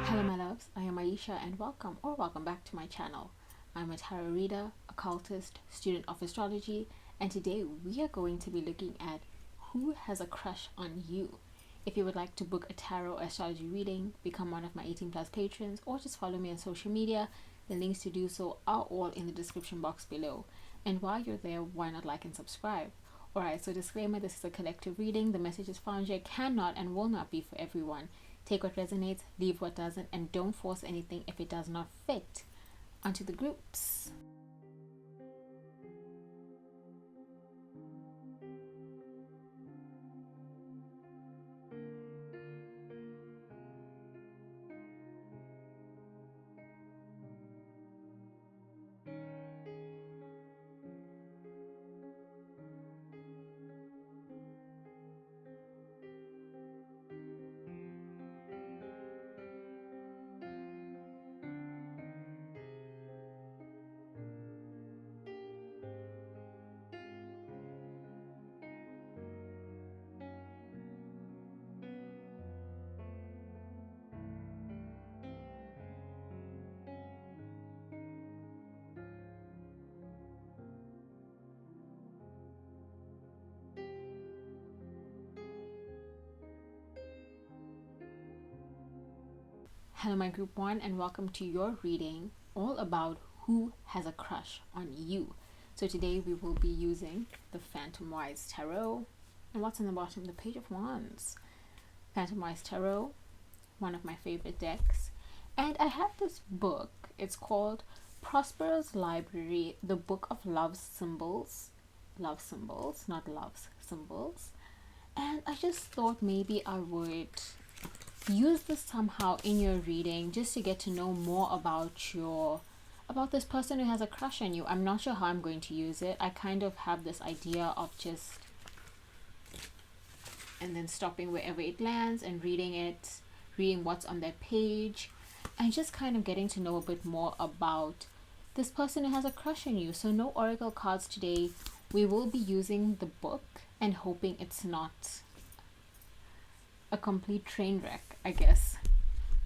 Hello my loves, I am Aisha and welcome back to my channel. I'm a tarot reader, occultist, student of astrology, and today we are going to be looking at who has a crush on you. If you would like to book a tarot or astrology reading, become one of my 18 plus patrons, or just follow me on social media, the links to do so are all in the description box below. And while you're there, why not like and subscribe? Alright, so disclaimer, this is a collective reading. The messages found here cannot and will not be for everyone. Take what resonates, leave what doesn't, and don't force anything if it does not fit. Onto the groups. Hello my group 1 and welcome to your reading all about who has a crush on you. So today we will be using the Phantom Wise Tarot. And what's on the bottom? The Page of Wands. Phantom Wise Tarot, one of my favorite decks. And I have this book. It's called Prosperous Library, the Book of Love Symbols. Love symbols, not love's symbols. And I just thought maybe I would use this somehow in your reading just to get to know more about this person who has a crush on you. I'm not sure how I'm going to use it. I kind of have this idea of just and then stopping wherever it lands and reading what's on their page, and just kind of getting to know a bit more about this person who has a crush on you. So no oracle cards today. We will be using the book and hoping it's not a complete train wreck, I guess.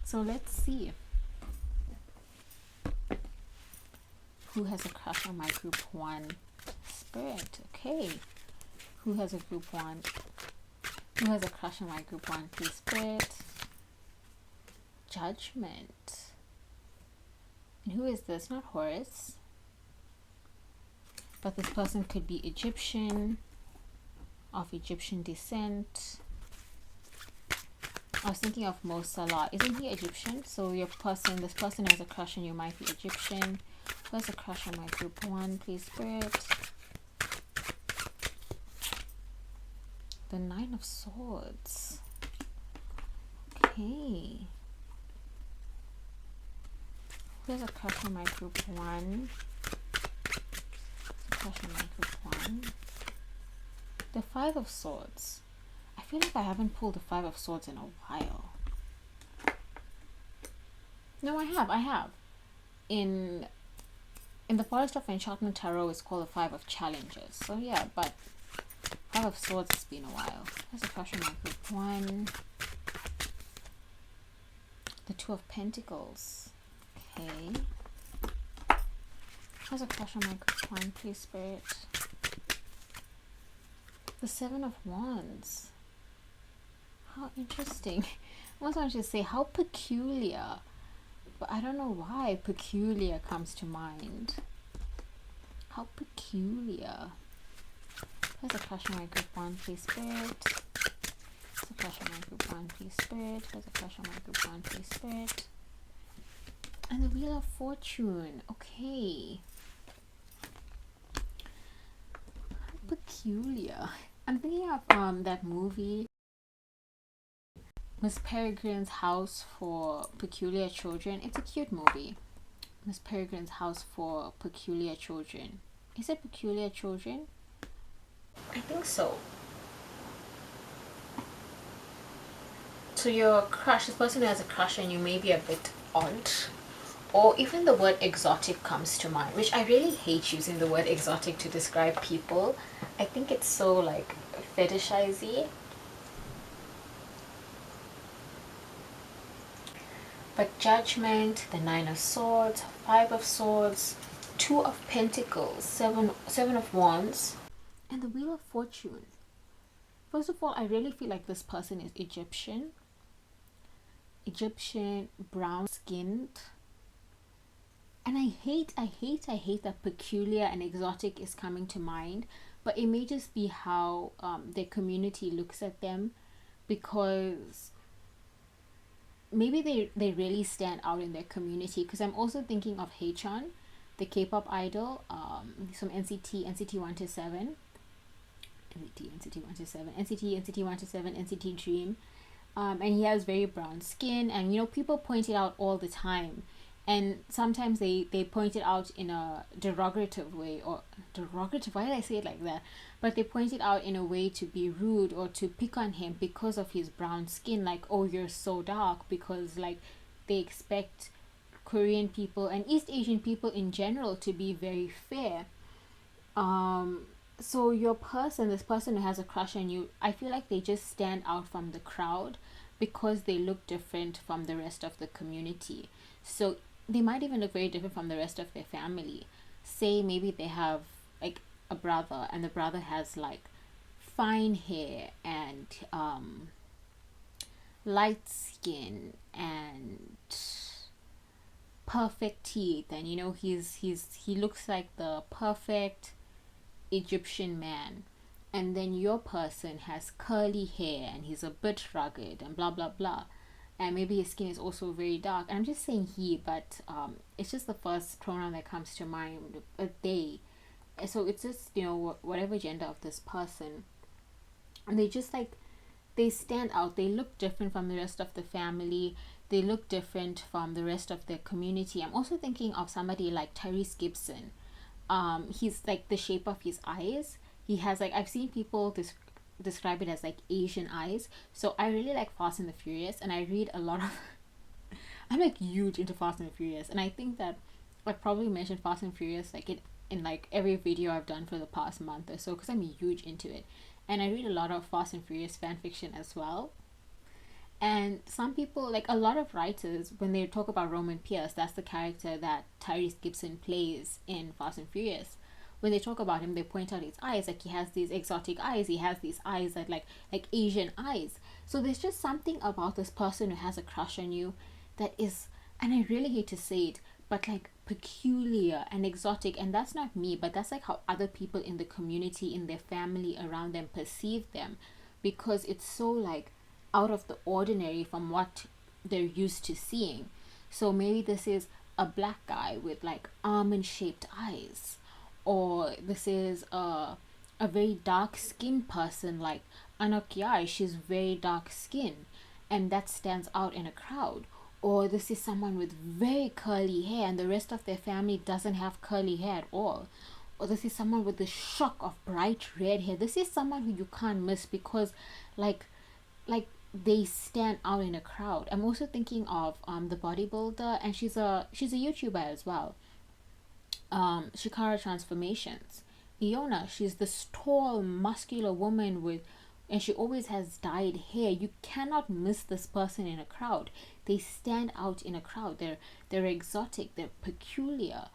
So let's see. Who has a crush on my group 1? Spirit. Okay. Who has a group 1? Who has a crush on my group 1? Please, Spirit. Judgment. And who is this? Not Horus. But this person could be Egyptian, of Egyptian descent. I was thinking of Mo Salah. Isn't he Egyptian? So this person has a crush on you might be Egyptian. Who has a crush on my group 1? Please, Spirit. The Nine of Swords. Okay. Who has a crush on my group 1? Crush on my group 1. The Five of Swords. I feel like I haven't pulled the Five of Swords in a while. No, I have. In the Forest of Enchantment Tarot, it's called the Five of Challenges. So yeah, but Five of Swords has been a while. There's a crush on my group 1. The Two of Pentacles. Okay. There's a crush on my group 1, please, Spirit. The Seven of Wands. How interesting. I also want to say how peculiar, but I don't know why peculiar comes to mind. How peculiar. There's a crush on my group 1, please, Spirit. There's a crush on my group 1, please, Spirit. There's a crush on my group 1, please, Spirit. And the Wheel of Fortune. Okay. How peculiar. I'm thinking of that movie, Miss Peregrine's House for Peculiar Children. It's a cute movie. Miss Peregrine's House for Peculiar Children. Is it Peculiar Children? I think so. So your crush, this person who has a crush on you may be a bit odd. Or even the word exotic comes to mind, which I really hate using the word exotic to describe people. I think it's so like fetishizy. But Judgment, the Nine of Swords, Five of Swords, Two of Pentacles, Seven of Wands, and the Wheel of Fortune. First of all, I really feel like this person is Egyptian, brown skinned. And I hate that peculiar and exotic is coming to mind, but it may just be how their community looks at them, because maybe they really stand out in their community. Because I'm also thinking of Haechan, the K-pop idol, some NCT 127, NCT Dream, and he has very brown skin, and people point it out all the time, and sometimes they point it out in a derogative way, or derogative, why did I say it like that? But they point it out in a way to be rude or to pick on him because of his brown skin, like, oh, you're so dark, because like they expect Korean people and East Asian people in general to be very fair. So this person who has a crush on you, I feel like they just stand out from the crowd because they look different from the rest of the community. So they might even look very different from the rest of their family. Say maybe they have like a brother, and the brother has like fine hair and light skin and perfect teeth, and he looks like the perfect Egyptian man. And then your person has curly hair and he's a bit rugged and blah blah blah, and maybe his skin is also very dark. And I'm just saying he, but it's just the first pronoun that comes to mind, they. So it's just whatever gender of this person, and they just like, they stand out, they look different from the rest of the family, they look different from the rest of their community. I'm also thinking of somebody like Tyrese Gibson. He's like, the shape of his eyes, he has like, I've seen people describe it as like Asian eyes. So I really like Fast and the Furious, and I read a lot of I'm like huge into Fast and the Furious, and I think that I've probably mentioned Fast and Furious like in like every video I've done for the past month or so, because I'm huge into it, and I read a lot of Fast and Furious fan fiction as well. And some people, like a lot of writers, when they talk about Roman Pierce, that's the character that Tyrese Gibson plays in Fast and Furious. When they talk about him, they point out his eyes, like he has these exotic eyes, he has these eyes that like Asian eyes. So there's just something about this person who has a crush on you that is, and I really hate to say it, but like peculiar and exotic. And that's not me, but that's like how other people in the community, in their family, around them perceive them, because it's so like out of the ordinary from what they're used to seeing. So maybe this is a black guy with like almond shaped eyes, or this is a very dark skinned person like Anokia, she's very dark skinned, and that stands out in a crowd. Or this is someone with very curly hair and the rest of their family doesn't have curly hair at all. Or this is someone with the shock of bright red hair. This is someone who you can't miss, because like they stand out in a crowd. I'm also thinking of the bodybuilder, and she's a YouTuber as well. Shikara Transformations. Iona, she's this tall, muscular woman and she always has dyed hair. You cannot miss this person in a crowd. They stand out in a crowd. They're exotic. They're peculiar.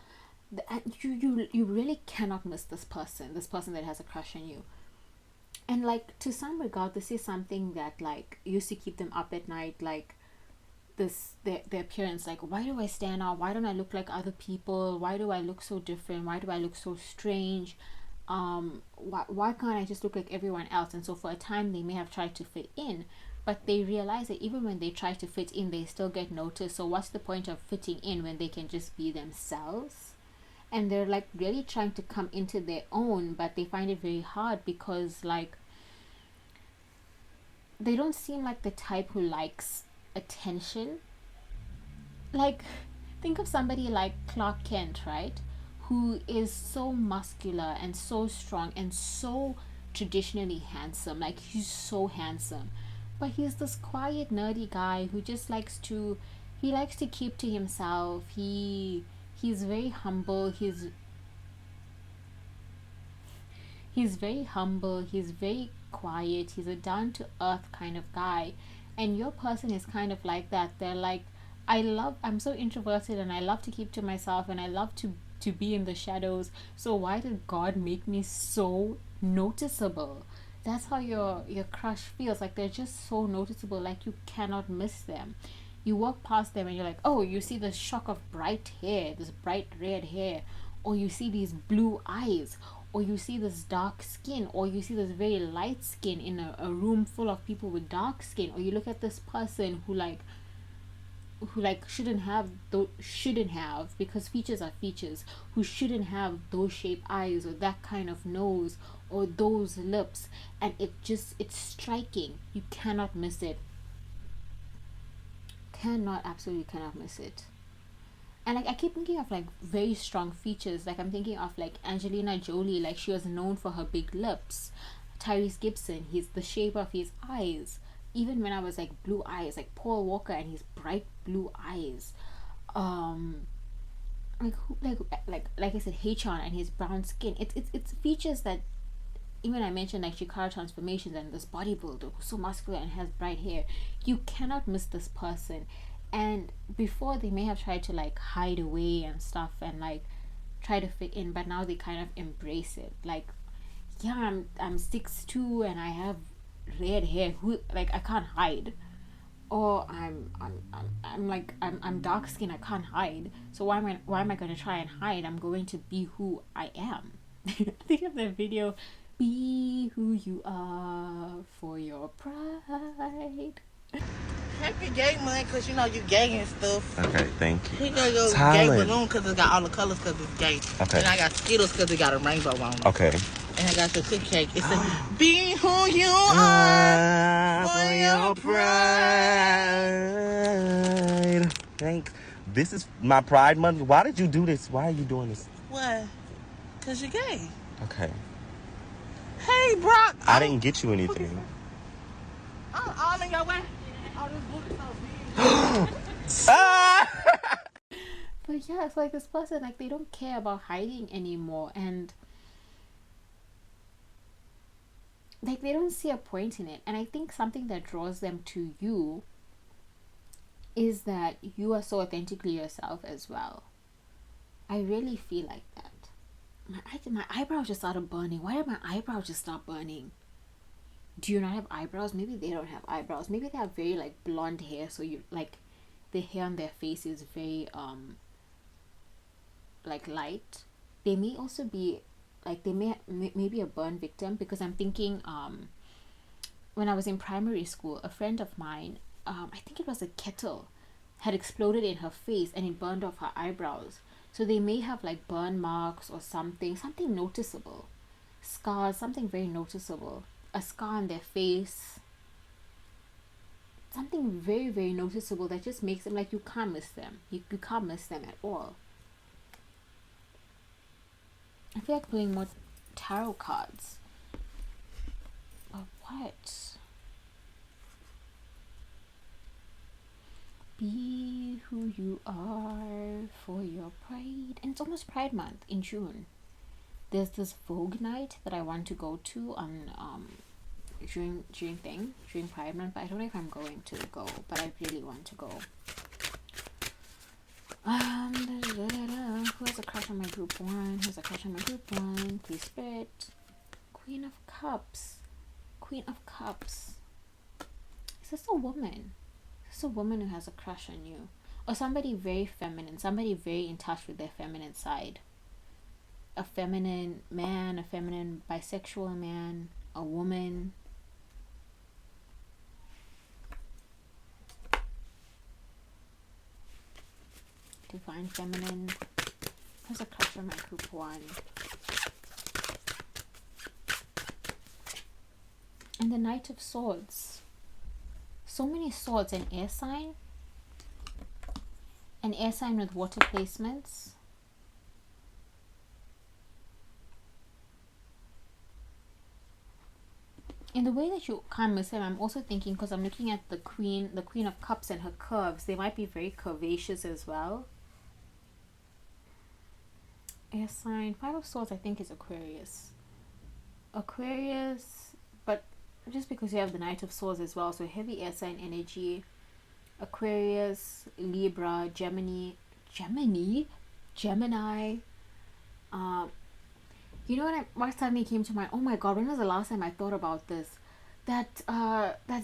You really cannot miss this person. This person that has a crush on you. And like, to some regard, this is something that like used to keep them up at night, like their appearance. Like, why do I stand out? Why don't I look like other people? Why do I look so different? Why do I look so strange? Why can't I just look like everyone else? And so for a time they may have tried to fit in, but they realize that even when they try to fit in, they still get noticed. So what's the point of fitting in when they can just be themselves? And they're like really trying to come into their own, but they find it very hard, because like they don't seem like the type who likes attention. Like, think of somebody like Clark Kent, right, who is so muscular and so strong and so traditionally handsome. Like, he's so handsome, but he's this quiet nerdy guy who just likes to keep to himself. He's very humble. He's very humble. He's very quiet. He's a down to earth kind of guy. And your person is kind of like that. They're like I'm so introverted and I love to keep to myself and I love to be in the shadows. So why did God make me so noticeable? That's how your crush feels. Like they're just so noticeable, like you cannot miss them. You walk past them and you're like, oh, you see the shock of bright hair, this bright red hair, or you see these blue eyes, or you see this dark skin, or you see this very light skin in a room full of people with dark skin, or you look at this person who shouldn't have, because features are features, who shouldn't have those shaped eyes or that kind of nose or those lips, and it's striking. You cannot miss it. Absolutely cannot miss it. And like I keep thinking of like very strong features. Like I'm thinking of like Angelina Jolie, like she was known for her big lips. Tyrese Gibson, he's the shape of his eyes. Even when I was like blue eyes, like Paul Walker and his bright blue eyes. Um like I said, Hachon and his brown skin. It's features that even I mentioned like Shikara transformations and this bodybuilder who's so muscular and has bright hair. You cannot miss this person. And before they may have tried to like hide away and stuff and like try to fit in, but now they kind of embrace it. Like, yeah, I'm 6'2" and I have red hair. Who like I can't hide. Or I'm dark skinned. I can't hide. So why am I going to try and hide? I'm going to be who I am. Think of the video. Be who you are for your pride. Happy gay month, cause you know you gay and stuff. Okay, thank you. He got your gay balloon cause it got all the colors cause it's gay. Okay. And I got Skittles cause it got a rainbow on it. Okay. And I got your cookie cake. It says, be who you are for your pride. Thanks. This is my Pride Month. Why did you do this? Why are you doing this? What? Cause you're gay. Okay. Hey, Brock. I didn't get you anything. All in your way. Oh, this book is so big. But yeah, it's like this person, like they don't care about hiding anymore, and like they don't see a point in it. And I think something that draws them to you is that you are so authentically yourself as well. I really feel like that. My eyebrows just started burning. Why did my eyebrows just stop burning? Do you not have eyebrows? Maybe they don't have eyebrows. Maybe they have very like blonde hair, so you like the hair on their face is very like light. They may also be like they may be a burn victim, because I'm thinking when I was in primary school, a friend of mine, I think it was a kettle, had exploded in her face and it burned off her eyebrows. So they may have like burn marks or something noticeable, scars, something very noticeable, a scar on their face, something very very noticeable that just makes them like you can't miss them. You can't miss them at all. I feel like playing more tarot cards. But what? Be who you are for your pride. And it's almost Pride Month in June. There's this Vogue night that I want to go to on during Pride Month, but I don't know if I'm going to go, but I really want to go. Who has a crush on my group one? Who has a crush on my group one? Please spirit. Queen of Cups. Queen of Cups. Is this a woman? Is this a woman who has a crush on you? Or somebody very feminine, somebody very in touch with their feminine side. A feminine man, a feminine bisexual man, a woman. Divine feminine. Who's a crush on my group one? And the Knight of Swords. So many swords. An air sign. An air sign with water placements. In the way that you can't miss them, I'm also thinking, because I'm looking at the Queen of Cups and her curves, they might be very curvaceous as well. Air sign. Five of Swords I think is Aquarius. But just because you have the Knight of Swords as well, so heavy air sign energy. Aquarius, Libra, Gemini. Um, you know what suddenly came to mind? Oh my god, when was the last time I thought about this? That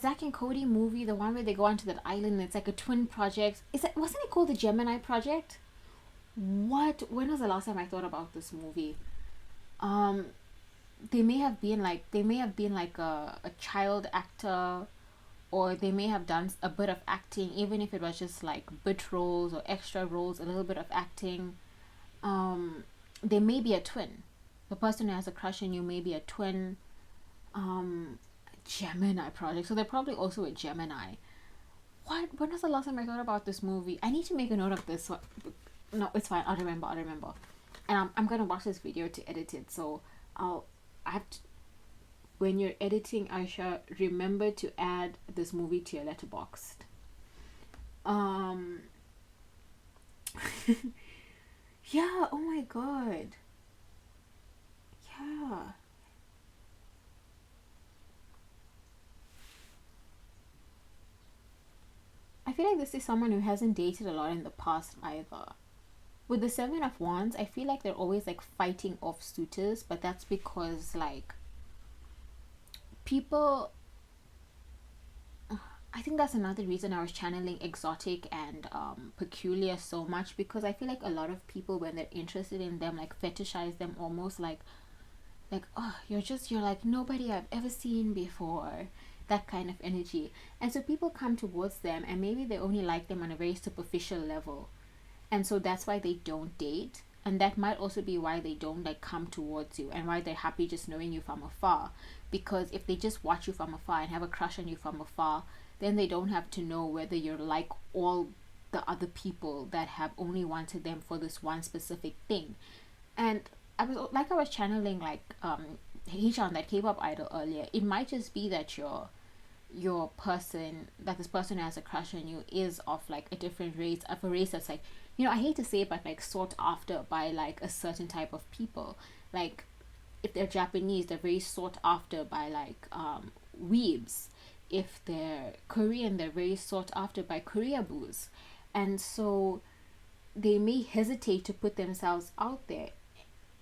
Zack and Cody movie, the one where they go onto that island and it's like a twin project. Wasn't it called the Gemini Project? What? When was the last time I thought about this movie? Um, they may have been like a child actor, or they may have done a bit of acting, even if it was just like bit roles or extra roles, a little bit of acting. They may be a twin. The person who has a crush on you may be a twin. um Gemini Project, so they're probably also a Gemini. What? When was the last time I thought about this movie? I need to make a note of this. No, it's fine. I'll remember. And I'm gonna watch this video to edit it, so I have to, when you're editing, Aisha, remember to add this movie to your letterboxd. um yeah, oh my god, yeah. I feel like this is someone who hasn't dated a lot in the past either. With the Seven of Wands, I feel like they're always like fighting off suitors, but that's because like people. I think that's another reason I was channeling exotic and peculiar so much, because I feel like a lot of people, when they're interested in them, like fetishize them almost like, oh, you're like nobody I've ever seen before, that kind of energy. And so people come towards them and maybe they only like them on a very superficial level, and so that's why they don't date. And that might also be why they don't like come towards you, and why they're happy just knowing you from afar. Because if they just watch you from afar and have a crush on you from afar, then they don't have to know whether you're like all the other people that have only wanted them for this one specific thing. And I was channeling like Hichan, that K-pop idol, earlier. It might just be that your person, that this person who has a crush on you is of like a different race, of a race that's like, I hate to say it, but like sought after by like a certain type of people. Like if they're Japanese, they're very sought after by like weebs. If they're Korean, they're very sought after by Koreaboos. And so they may hesitate to put themselves out there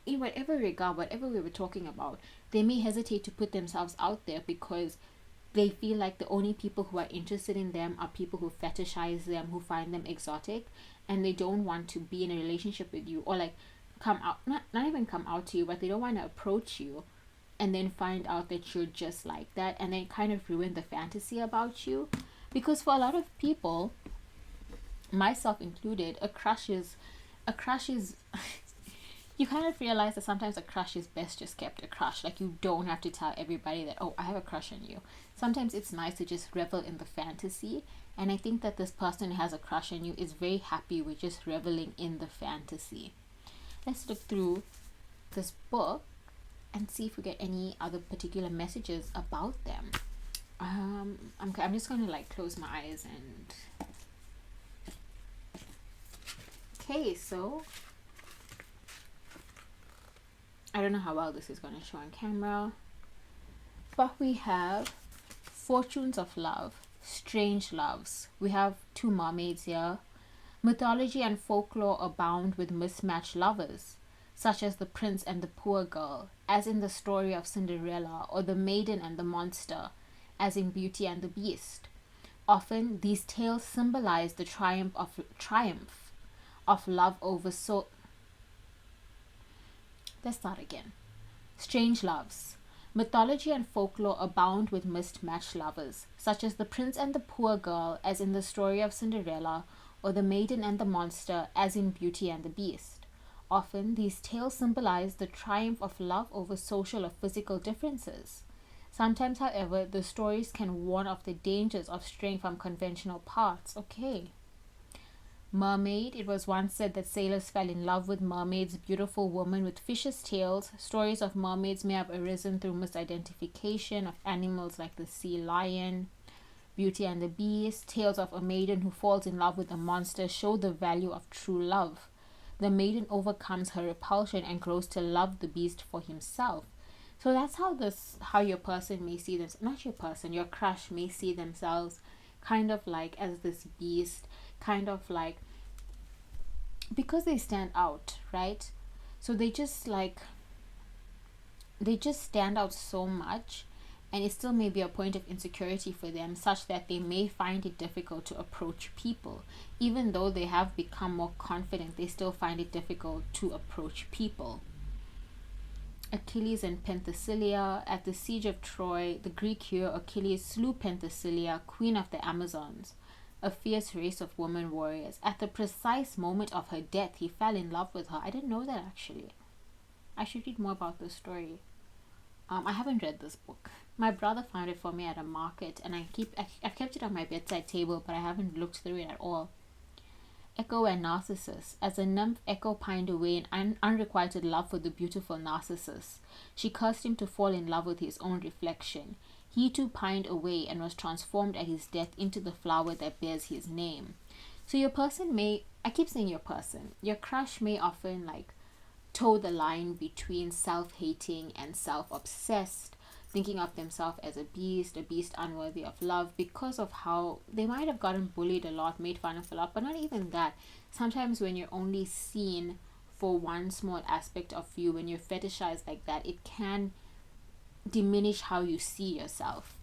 in whatever regard, whatever we were talking about. They may hesitate to put themselves out there because they feel like the only people who are interested in them are people who fetishize them, who find them exotic, and they don't want to be in a relationship with you, or like come out, not even come out to you, but they don't want to approach you and then find out that you're just like that, and then kind of ruin the fantasy about you. Because for a lot of people, myself included, a crush is you kind of realize that sometimes a crush is best just kept a crush. Like, you don't have to tell everybody that, oh, I have a crush on you. Sometimes it's nice to just revel in the fantasy. And I think that this person who has a crush on you is very happy with just reveling in the fantasy. Let's look through this book and see if we get any other particular messages about them. I'm just going to like close my eyes and... Okay, so... I don't know how well this is going to show on camera, but we have Fortunes of Love, Strange Loves. We have two mermaids here. Mythology and folklore abound with mismatched lovers, such as the prince and the poor girl, as in the story of Cinderella, or the maiden and the monster, as in Beauty and the Beast. Often, these tales symbolize the triumph of love over soul. Let's start again. Strange loves. Mythology and folklore abound with mismatched lovers, such as the prince and the poor girl, as in the story of Cinderella, or the maiden and the monster, as in Beauty and the Beast. Often, these tales symbolize the triumph of love over social or physical differences. Sometimes, however, the stories can warn of the dangers of straying from conventional paths. Okay. Mermaid. It was once said that sailors fell in love with mermaids, beautiful women with fishes' tails. Stories of mermaids may have arisen through misidentification of animals like the sea lion. Beauty and the Beast. Tales of a maiden who falls in love with a monster show the value of true love. The maiden overcomes her repulsion and grows to love the beast for himself. So that's how your person may see this. Not your person, your crush may see themselves kind of like as this beast, kind of like, because they stand out, right? So they just stand out so much, and it still may be a point of insecurity for them, such that they may find it difficult to approach people. Even though they have become more confident, they still find it difficult to approach people. Achilles and Penthesilea. At the siege of Troy, the Greek hero Achilles slew Penthesilea, queen of the Amazons, a fierce race of women warriors. At the precise moment of her death, he fell in love with her. I didn't know that, actually. I should read more about this story. I haven't read this book. My brother found it for me at a market, and I've kept it on my bedside table, but I haven't looked through it at all. Echo and Narcissus. As a nymph, Echo pined away in unrequited love for the beautiful Narcissus. She cursed him to fall in love with his own reflection. He too pined away and was transformed at his death into the flower that bears his name. So your person may, I keep saying your person, your crush may often like toe the line between self-hating and self-obsessed, thinking of themselves as a beast unworthy of love, because of how they might have gotten bullied a lot, made fun of a lot. But not even that. Sometimes when you're only seen for one small aspect of you, when you're fetishized like that, it can diminish how you see yourself.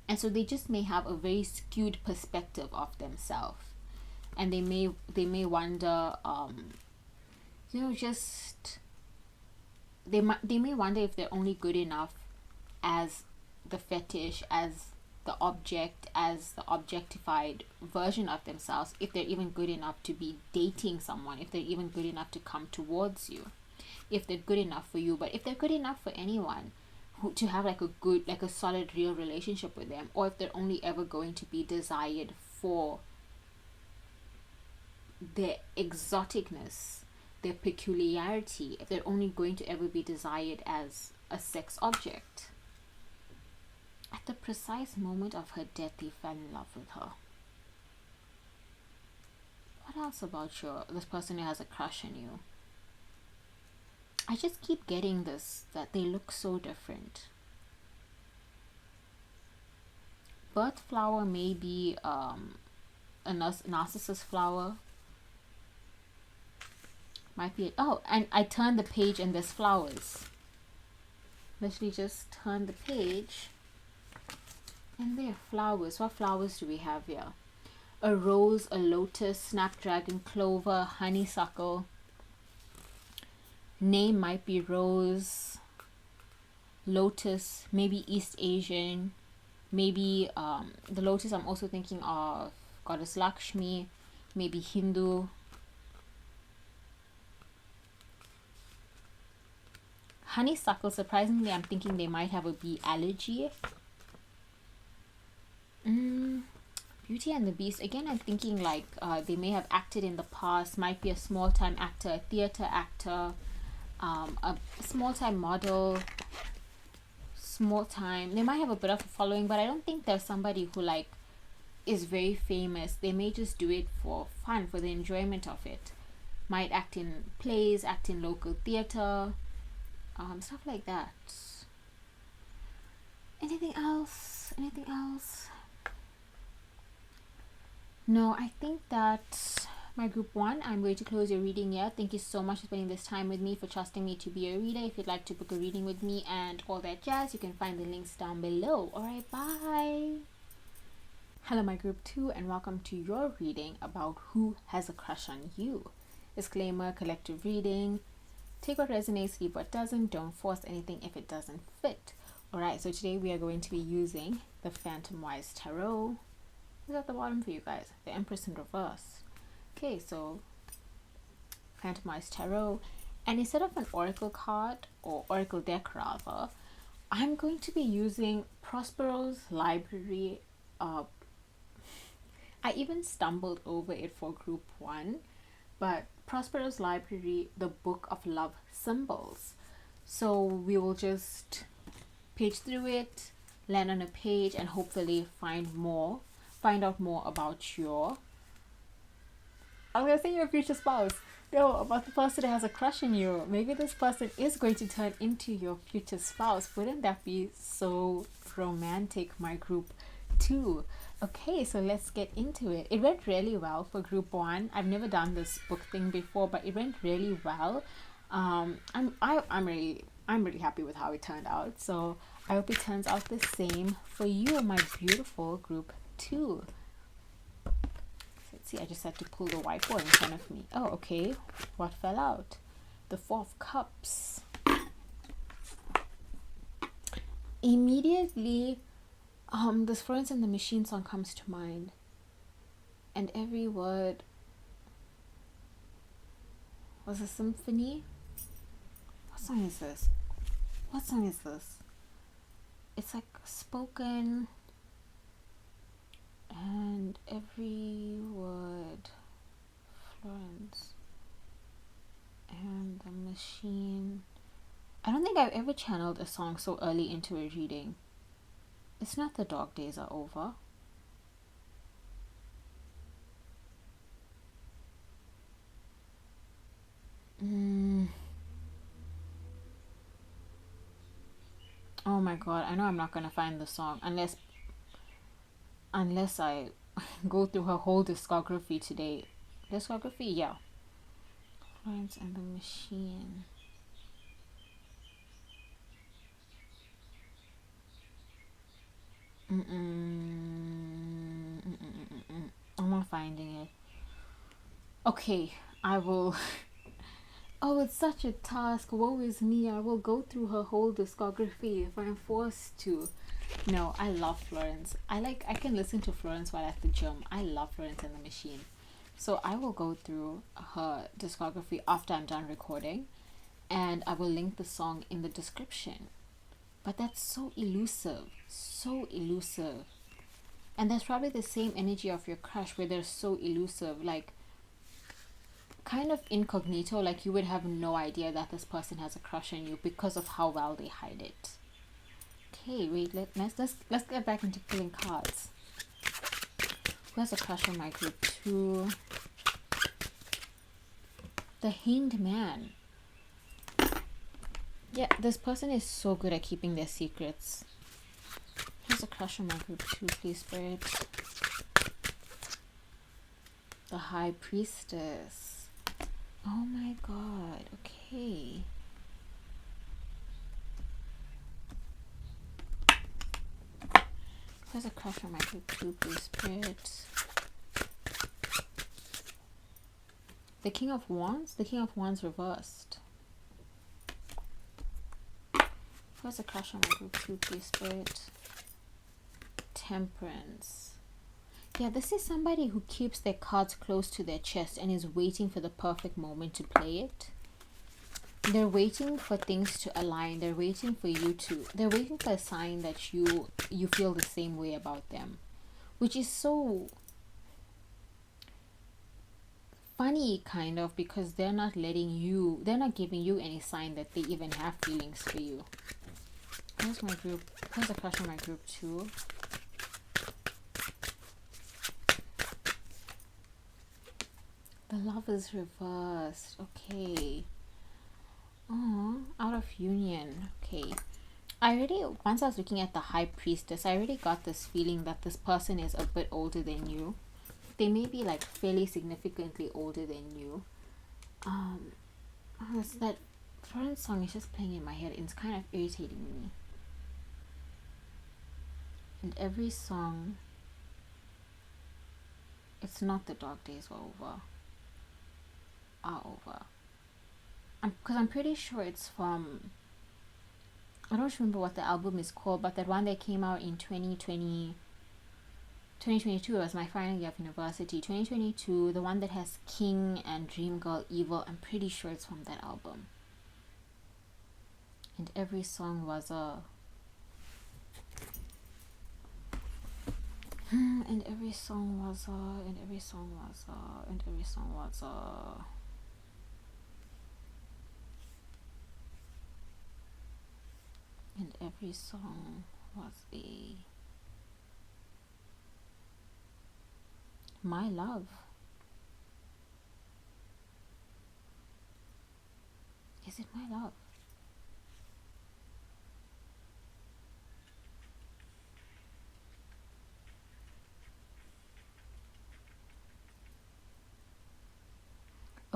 And so they just may have a very skewed perspective of themselves, and they may wonder, just they may wonder if they're only good enough as the fetish, as the object, as the objectified version of themselves, if they're even good enough to be dating someone, if they're even good enough to come towards you, if they're good enough for you, but if they're good enough for anyone to have like a solid real relationship with them, or if they're only ever going to be desired for their exoticness, their peculiarity, if they're only going to ever be desired as a sex object. At the precise moment of her death, he fell in love with her. What else about this person who has a crush on you? I just keep getting this, that they look so different. Birth flower may be a narcissus flower. Might be and I turned the page and there's flowers. Literally just turn the page and there are flowers. What flowers do we have here? A rose, a lotus, snapdragon, clover, honeysuckle. Name might be rose, lotus, maybe East Asian, maybe the lotus I'm also thinking of goddess Lakshmi, maybe Hindu. Honeysuckle, surprisingly, I'm thinking they might have a bee allergy. Beauty and the Beast, again, I'm thinking like they may have acted in the past, might be a small-time actor, a theater actor, a small-time model, small-time. They might have a bit of a following, but I don't think there's somebody who like is very famous. They may just do it for fun, for the enjoyment of it. Might act in plays, act in local theater, stuff like that. Anything else? No, I think that my group 1, I'm going to close your reading here. Thank you so much for spending this time with me, for trusting me to be a reader. If you'd like to book a reading with me and all that jazz, you can find the links down below. Alright, bye. Hello, my group 2, and welcome to your reading about Who Has a Crush on You. Disclaimer, collective reading. Take what resonates, leave what doesn't. Don't force anything if it doesn't fit. Alright, so today we are going to be using the Phantom Wise Tarot. It's at the bottom for you guys. The Empress in reverse. Okay, so Phantom Wise Tarot. And instead of an oracle card, or oracle deck rather, I'm going to be using Prospero's Library. I even stumbled over it for group 1, but Prospero's Library, the Book of Love Symbols. So we will just page through it, land on a page, and hopefully find out more about your future spouse. No, about the person that has a crush on you. Maybe this person is going to turn into your future spouse. Wouldn't that be so romantic, my group 2? Okay, so let's get into it. It went really well for group one. I've never done this book thing before, but it went really well. I'm really happy with how it turned out. So I hope it turns out the same for you, my beautiful group two. So let's see. I just had to pull the whiteboard in front of me. Oh, okay. What fell out? The Four of Cups. Immediately, this Florence and the Machine song comes to mind, and every word was a symphony. What song is this? What song is this? It's like spoken, and every word, Florence and the Machine. I don't think I've ever channeled a song so early into a reading. It's not The Dog Days Are Over. Oh my god, I know I'm not gonna find the song unless I go through her whole discography today. Discography, yeah. Florence and the Machine. I'm not finding it. Okay, I will. Oh, it's such a task. Woe is me. I will go through her whole discography if I'm forced to. No, I love Florence. I can listen to Florence while at the gym. I love Florence and the Machine. So I will go through her discography after I'm done recording, and I will link the song in the description. But that's so elusive. So elusive. And that's probably the same energy of your crush where they're so elusive, like kind of incognito, like you would have no idea that this person has a crush on you because of how well they hide it. Okay, wait, let's get back into pulling cards. Who has a crush on my group 2? The Hanged Man. Yeah, this person is so good at keeping their secrets. Who's a crush on my group 2, please, Spirit? The High Priestess. Oh my god, okay. Who's a crush on my group 2, please, Spirit? The King of Wands? The King of Wands reversed. Who's a crush on my group 2, please, Spirit? Temperance. Yeah, this is somebody who keeps their cards close to their chest and is waiting for the perfect moment to play it. They're waiting for things to align. They're waiting for they're waiting for a sign that you feel the same way about them, which is so funny, kind of, because they're not giving you any sign that they even have feelings for you. Where's a crush on my group 2? The Love is reversed. Okay. Oh, out of union. Okay. Once I was looking at the High Priestess, I already got this feeling that this person is a bit older than you. They may be like fairly significantly older than you. That Florence song is just playing in my head. It's kind of irritating me. And every song, it's not The Dog Days Are Over. Because I'm pretty sure it's from, I don't remember what the album is called, but that one that came out in 2022 was my final year of university. 2022, the one that has King and Dream Girl Evil, I'm pretty sure it's from that album. And every song was a and every song was a and every song was a and every song was a and every song was a My Love. Is it My Love?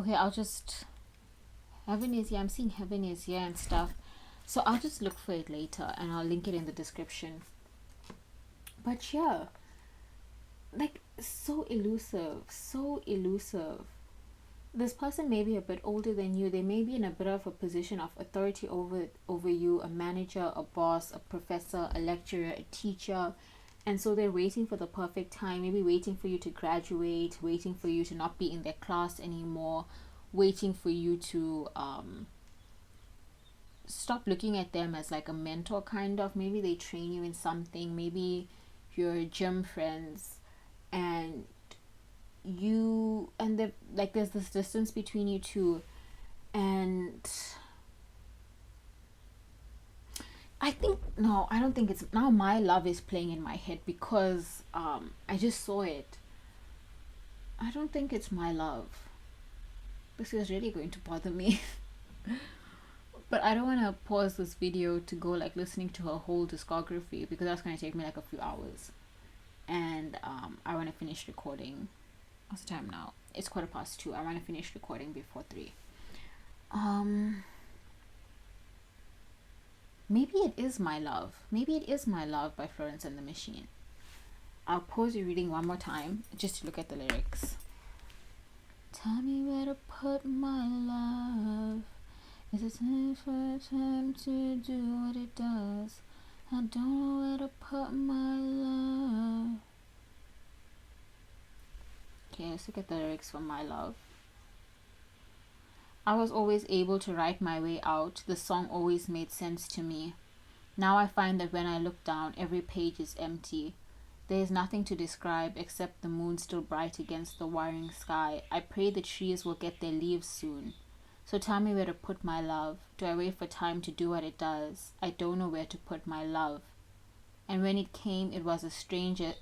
Okay, I'll just, heaven is here. I'm seeing heaven is here and stuff. So I'll just look for it later and I'll link it in the description. But yeah, like, so elusive, so elusive. This person may be a bit older than you. They may be in a bit of a position of authority over you, a manager, a boss, a professor, a lecturer, a teacher. And so they're waiting for the perfect time, maybe waiting for you to graduate, waiting for you to not be in their class anymore, waiting for you to stop looking at them as like a mentor, kind of. Maybe they train you in something, maybe you're gym friends, and like there's this distance between you two. And I don't think it's now. My love is playing in my head because I just saw it. I don't think it's my love. This is really going to bother me. But I don't want to pause this video to go like listening to her whole discography, because that's going to take me like a few hours. And I want to finish recording. What's the time now? It's 2:15. I want to finish recording before 3. Maybe it is my love. Maybe it is my love by Florence and the Machine. I'll pause you reading one more time just to look at the lyrics. Tell me where to put my love. Is it time for time to do what it does? I don't know where to put my love. Okay, let's look at the lyrics for My Love. I was always able to write my way out. The song always made sense to me. Now I find that when I look down, every page is empty. There is nothing to describe except the moon still bright against the wiring sky. I pray the trees will get their leaves soon. So tell me where to put my love. Do I wait for time to do what it does? I don't know where to put my love. And when it came, it was stranger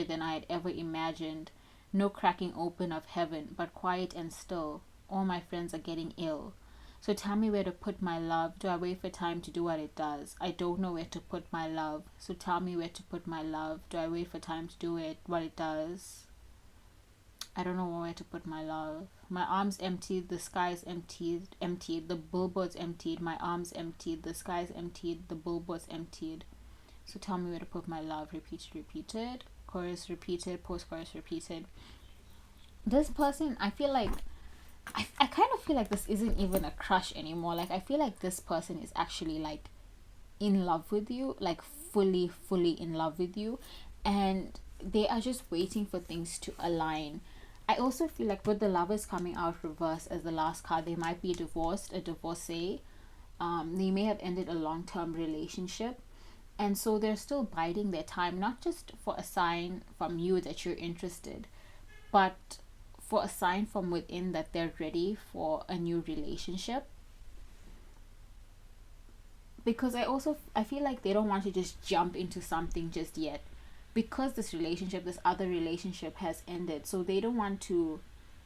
than I had ever imagined. No cracking open of heaven, but quiet and still. All my friends are getting ill. So tell me where to put my love. Do I wait for time to do what it does? I don't know where to put my love. So tell me where to put my love. Do I wait for time to do what it does? I don't know where to put my love. My arms emptied, the sky's emptied, the billboards emptied, my arms emptied, the sky's emptied, the billboards emptied. So tell me where to put my love. Repeated. Chorus repeated, post-chorus repeated. This person, I feel like, I kind of feel like this isn't even a crush anymore. Like, I feel like this person is actually like in love with you, like fully in love with you, and they are just waiting for things to align. I also feel like with the Lovers coming out reverse as the last card, they might be divorced, a divorcee. They may have ended a long-term relationship, and so they're still biding their time, not just for a sign from you that you're interested, but for a sign from within that they're ready for a new relationship. Because I feel like they don't want to just jump into something just yet, because this other relationship has ended. So they don't want to,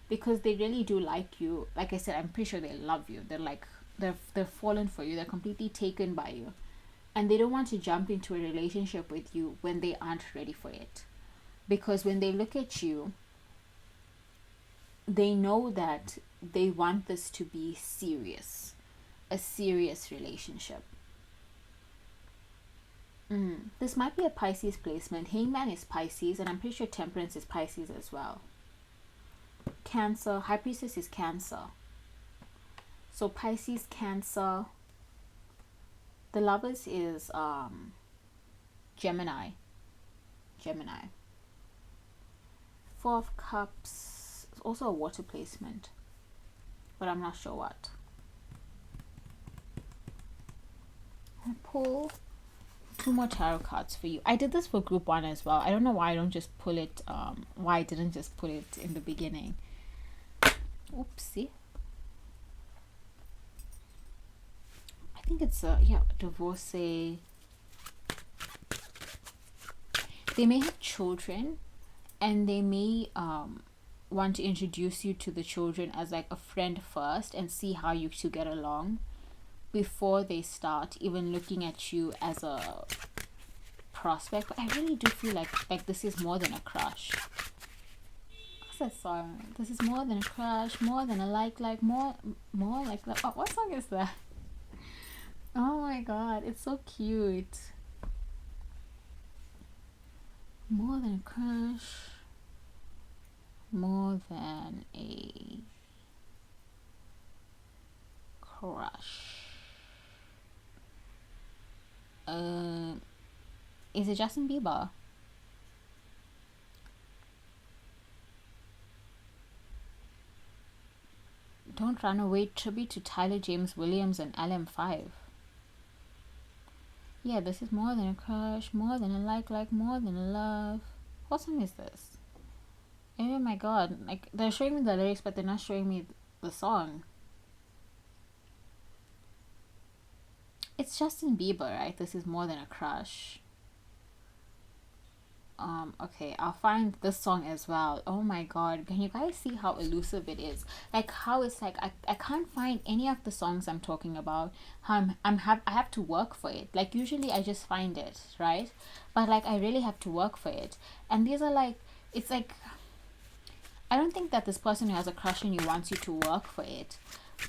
because they really do like you. Like I said, I'm pretty sure they love you. They're like, they're fallen for you. They're completely taken by you. And they don't want to jump into a relationship with you when they aren't ready for it. Because when they look at you, they know that they want this to be serious. A serious relationship. This might be a Pisces placement. Hangman is Pisces, and I'm pretty sure Temperance is Pisces as well. Cancer. High Priestess is Cancer. So Pisces, Cancer. The Lovers is Gemini. Four of Cups. It's also a water placement, but I'm not sure what. I'll pull 2 more tarot cards for you. I did this for group 1 as well. I don't know why I didn't just pull it in the beginning. Oopsie. I think it's a divorcee. They may have children, and they may want to introduce you to the children as like a friend first and see how you two get along before they start even looking at you as a prospect. But I really do feel like this is more than a crush. what's that song? This is more than a crush, more than a like, more like that. Oh, what song is that? Oh my god, it's so cute. More than a crush, more than a crush. Is it Justin Bieber? Don't Run Away, tribute to Tyler James Williams and LM5. Yeah, this is more than a crush, more than a like, more than a love. What song is this? Oh my god, like they're showing me the lyrics but they're not showing me the song. It's Justin Bieber, right? This is more than a crush. Okay, I'll find this song as well. Oh my god, can you guys see how elusive it is? Like how it's like I can't find any of the songs I'm talking about. How I have to work for it. Like usually I just find it, right? But like I really have to work for it. And these are like, it's like, I don't think that this person who has a crush on you wants you to work for it,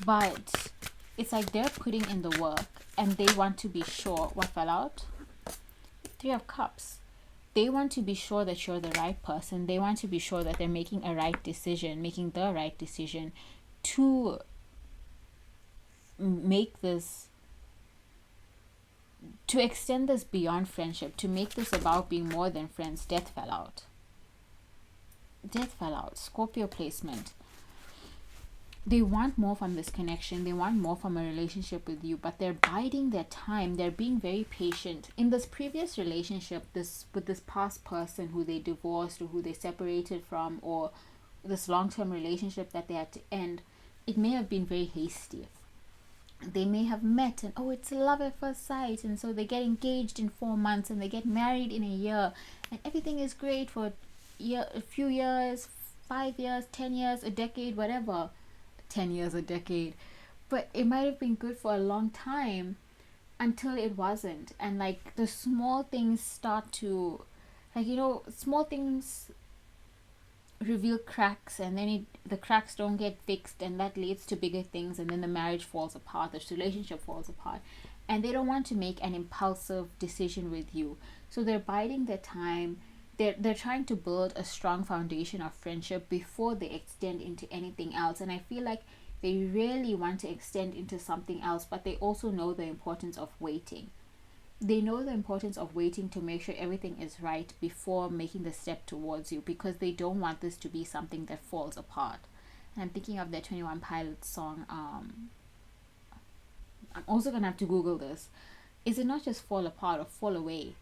but it's like they're putting in the work and they want to be sure. What fell out? 3 of Cups. They want to be sure that you're the right person. They want to be sure that they're making the right decision to make this, to extend this beyond friendship, to make this about being more than friends. Death fell out. Scorpio placement. They want more from this connection. They want more from a relationship with you, but they're biding their time. They're being very patient. In this previous relationship, with this past person who they divorced or who they separated from, or this long-term relationship that they had to end, it may have been very hasty. They may have met and it's love at first sight, and so they get engaged in 4 months and they get married in a year, and everything is great for a few years, 5 years, 10 years, a decade, whatever. 10 years, a decade, but it might have been good for a long time until it wasn't. And like the small things start to, like, small things reveal cracks, and then the cracks don't get fixed, and that leads to bigger things, and then the marriage falls apart, the relationship falls apart, and they don't want to make an impulsive decision with you, so they're biding their time. They're trying to build a strong foundation of friendship before they extend into anything else. And I feel like they really want to extend into something else, but they also know the importance of waiting. They know the importance of waiting to make sure everything is right before making the step towards you, because they don't want this to be something that falls apart. And I'm thinking of the 21 Pilots song. I'm also gonna have to Google this. Is it not just fall apart or fall away?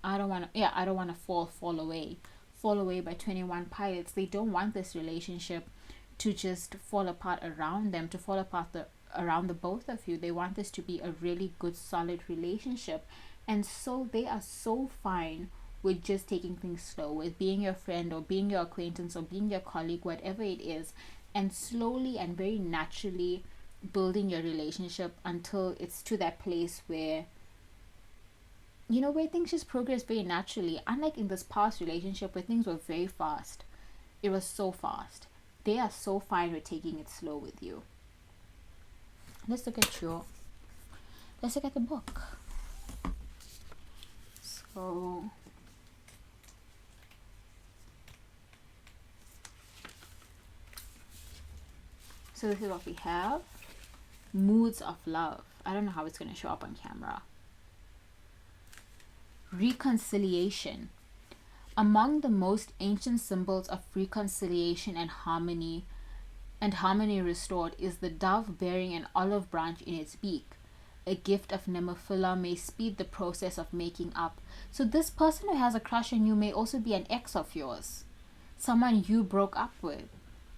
I don't want to fall away. Fall Away by 21 Pilots. They don't want this relationship to just fall apart around them, to fall apart around the both of you. They want this to be a really good, solid relationship. And so they are so fine with just taking things slow, with being your friend or being your acquaintance or being your colleague, whatever it is, and slowly and very naturally building your relationship until it's to that place where where things just progress very naturally. Unlike in this past relationship where things were very fast. It was so fast. They are so fine with taking it slow with you. Let's look at the book. So this is what we have. Moods of love. I don't know how it's going to show up on camera. Reconciliation. Among the most ancient symbols of reconciliation and harmony restored is the dove bearing an olive branch in its beak. A gift of Nemophila may speed the process of making up. So this person who has a crush on you may also be an ex of yours. Someone you broke up with,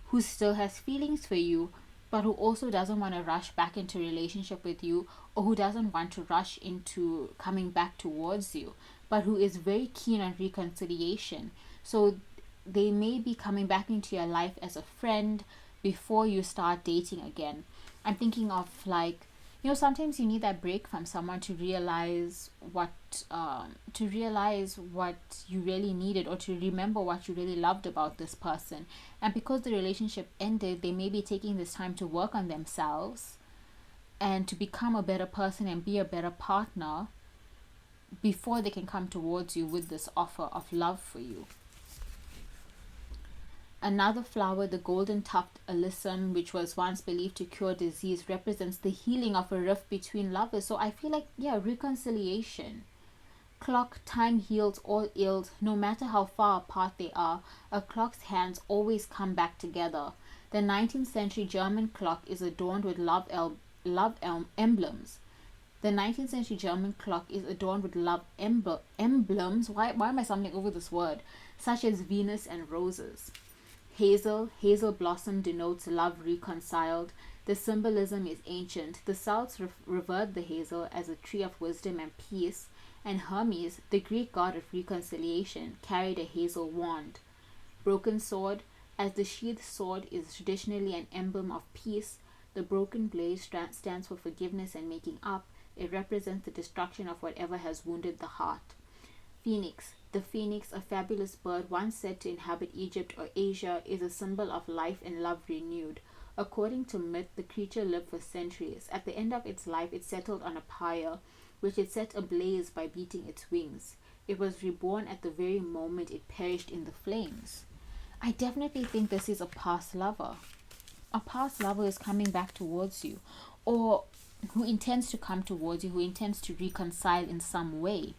who still has feelings for you, but who also doesn't want to rush back into a relationship with you, or who doesn't want to rush into coming back towards you, but who is very keen on reconciliation. So they may be coming back into your life as a friend before you start dating again. I'm thinking of, like, Sometimes you need that break from someone to realize what you really needed, or to remember what you really loved about this person. And because the relationship ended, they may be taking this time to work on themselves and to become a better person and be a better partner before they can come towards you with this offer of love for you. Another flower, the golden tuft alyssum, which was once believed to cure disease, represents the healing of a rift between lovers. So I feel like, yeah, reconciliation. Clock, time heals all ills, no matter how far apart they are. A clock's hands always come back together. The 19th century German clock is adorned with emblems. The 19th century German clock is adorned with emblems. Why am I stumbling over this word? Such as Venus and roses. Hazel blossom denotes love reconciled. The symbolism is ancient. The Celts revered the hazel as a tree of wisdom and peace, and Hermes, the Greek god of reconciliation, carried a hazel wand. Broken sword, as the sheathed sword is traditionally an emblem of peace, the broken blade stands for forgiveness and making up. It represents the destruction of whatever has wounded the heart. Phoenix. The phoenix, a fabulous bird once said to inhabit Egypt or Asia, is a symbol of life and love renewed. According to myth, the creature lived for centuries. At the end of its life, it settled on a pyre, which it set ablaze by beating its wings. It was reborn at the very moment it perished in the flames. I definitely think this is a past lover. A past lover is coming back towards you, or who intends to come towards you, who intends to reconcile in some way.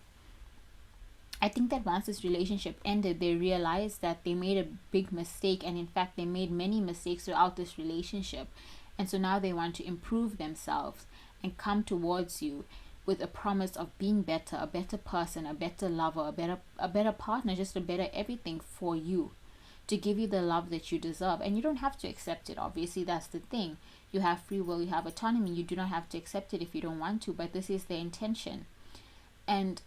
I think that once this relationship ended, they realized that they made a big mistake, and in fact, they made many mistakes throughout this relationship. And so now they want to improve themselves and come towards you with a promise of being better, a better person, a better lover, a better partner, just a better everything for you, to give you the love that you deserve. And you don't have to accept it. Obviously, that's the thing. You have free will, you have autonomy. You do not have to accept it if you don't want to, but this is their intention. And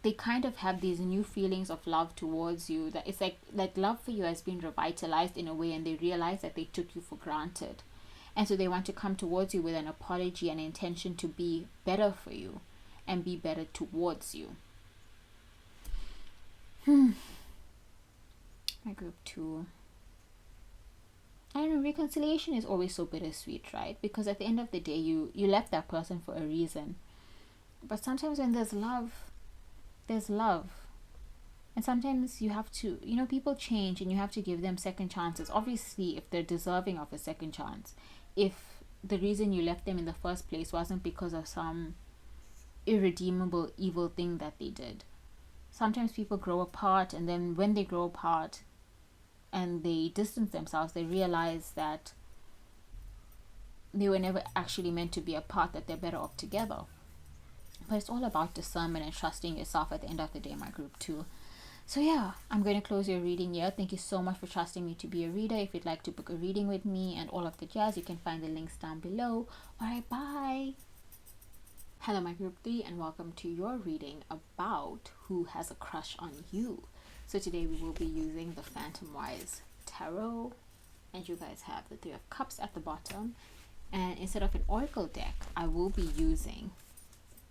they kind of have these new feelings of love towards you, that it's like love for you has been revitalized in a way, and they realize that they took you for granted. And so they want to come towards you with an apology and intention to be better for you and be better towards you. My group 2. I don't know, reconciliation is always so bittersweet, right? Because at the end of the day, you left that person for a reason. But sometimes when there's love, and sometimes you have to, people change, and you have to give them second chances, obviously, if they're deserving of a second chance. If the reason you left them in the first place wasn't because of some irredeemable evil thing that they did. Sometimes people grow apart, and then when they grow apart and they distance themselves, they realize that they were never actually meant to be apart, that they're better off together. But it's all about discernment and trusting yourself at the end of the day, my group 2. So yeah, I'm going to close your reading here. Thank you so much for trusting me to be a reader. If you'd like to book a reading with me and all of the jazz, you can find the links down below. Alright, bye. Hello, my group 3, and welcome to your reading about who has a crush on you. So today we will be using the Phantom Wise Tarot, and you guys have the 3 of Cups at the bottom. And instead of an oracle deck, I will be using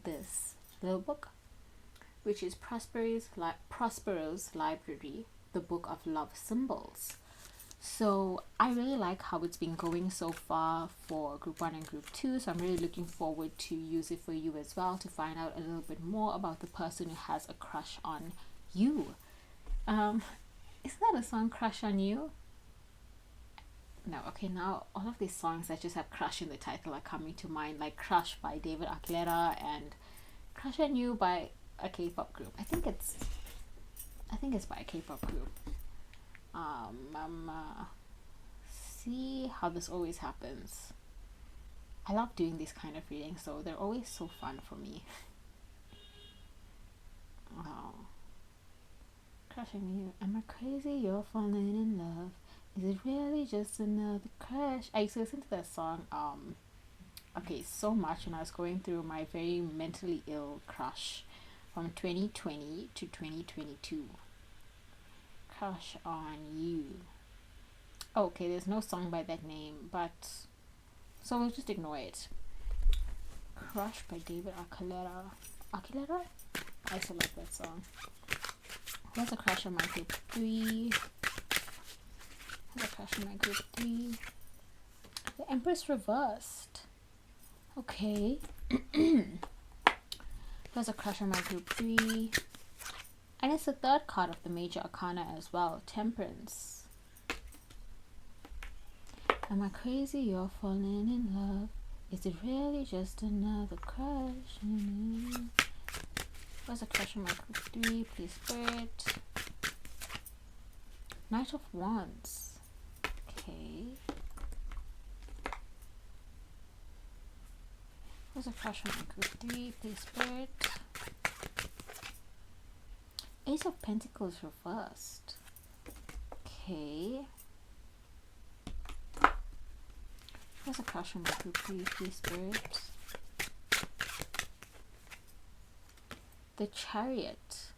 this little book, which is Prospero's Library, the Book of Love Symbols. So I really like how it's been going so far for group 1 and group 2, so I'm really looking forward to use it for you as well, to find out a little bit more about the person who has a crush on you. Isn't that a song, Crush on You? No, okay, now all of these songs that just have crush in the title are coming to mind, like Crush by David Archuleta and Crush on You by a K-pop group. I think it's by a K-pop group. See how this always happens. I love doing these kind of readings, so they're always so fun for me. Oh. Crush on you. Am I crazy? You're falling in love. Is it really just another crush? I used to listen to that song so much when I was going through my very mentally ill crush from 2020 to 2022. Crush on You. Okay, there's no song by that name, but so we'll just ignore it. Crush by David Archuleta. Archuleta? I used to love that song. Who has a crush on my group 3? Who has a crush on my group 3? The Empress reversed. Okay. Who has a crush on my group 3? And it's the third card of the major arcana as well. Temperance. Am I crazy? You're falling in love. Is it really just another crush? Where's a crush on my group 3? Please, Spirit. Knight of Wands. Okay. Where's a crush on my group 3? Please, Spirit. Ace of Pentacles reversed. Okay. Where's a crush on my group 3? Please, Spirit. The Chariot.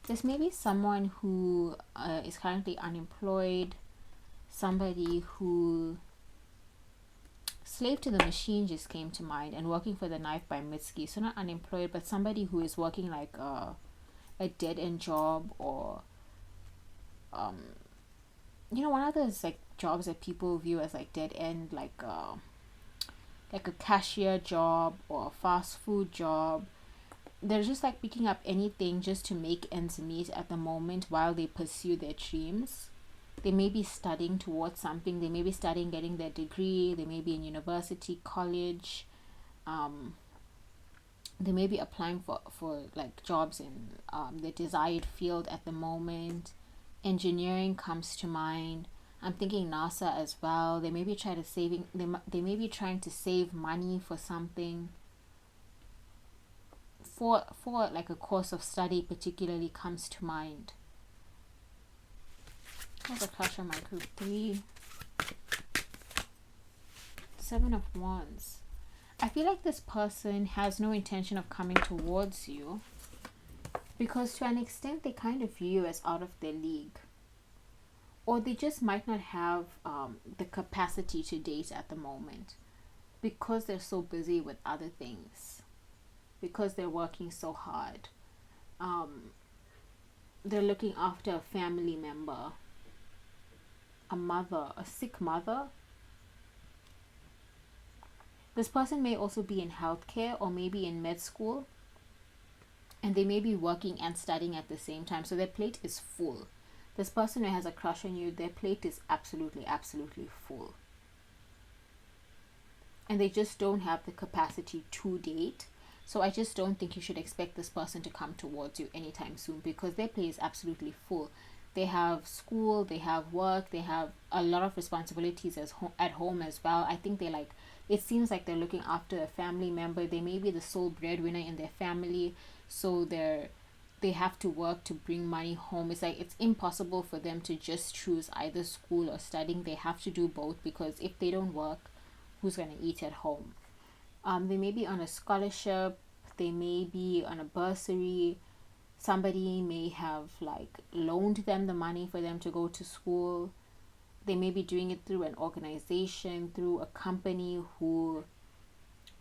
There's maybe someone who is currently unemployed, somebody who Slave to the Machine just came to mind, and Working for the Knife by Mitski. So not unemployed, but somebody who is working like a dead-end job, or one of those like jobs that people view as like dead-end, like a cashier job or a fast food job. They're just like picking up anything just to make ends meet at the moment while they pursue their dreams. They may be studying towards something. They may be studying, getting their degree. They may be in university, college. They may be applying for like jobs in the desired field at the moment. Engineering comes to mind. I'm thinking NASA as well. They may be they may be trying to save money for something. For like a course of study particularly comes to mind. There's a crush on my group 3. 7 of Wands. I feel like this person has no intention of coming towards you, because to an extent they kind of view you as out of their league, or they just might not have the capacity to date at the moment because they're so busy with other things, because they're working so hard. They're looking after a family member, a mother, a sick mother. This person may also be in healthcare or maybe in med school, and they may be working and studying at the same time, so their plate is full. This person who has a crush on you, their plate is absolutely full, and they just don't have the capacity to date. So I just don't think you should expect this person to come towards you anytime soon, because their plate is absolutely full. They have school, they have work, they have a lot of responsibilities at home as well. I think it seems like they're looking after a family member. They may be the sole breadwinner in their family, so they have to work to bring money home. It's like it's impossible for them to just choose either school or studying. They have to do both, because if they don't work, who's going to eat at home? They may be on a scholarship, they may be on a bursary. Somebody may have like loaned them the money for them to go to school. They may be doing it through an organization, through a company who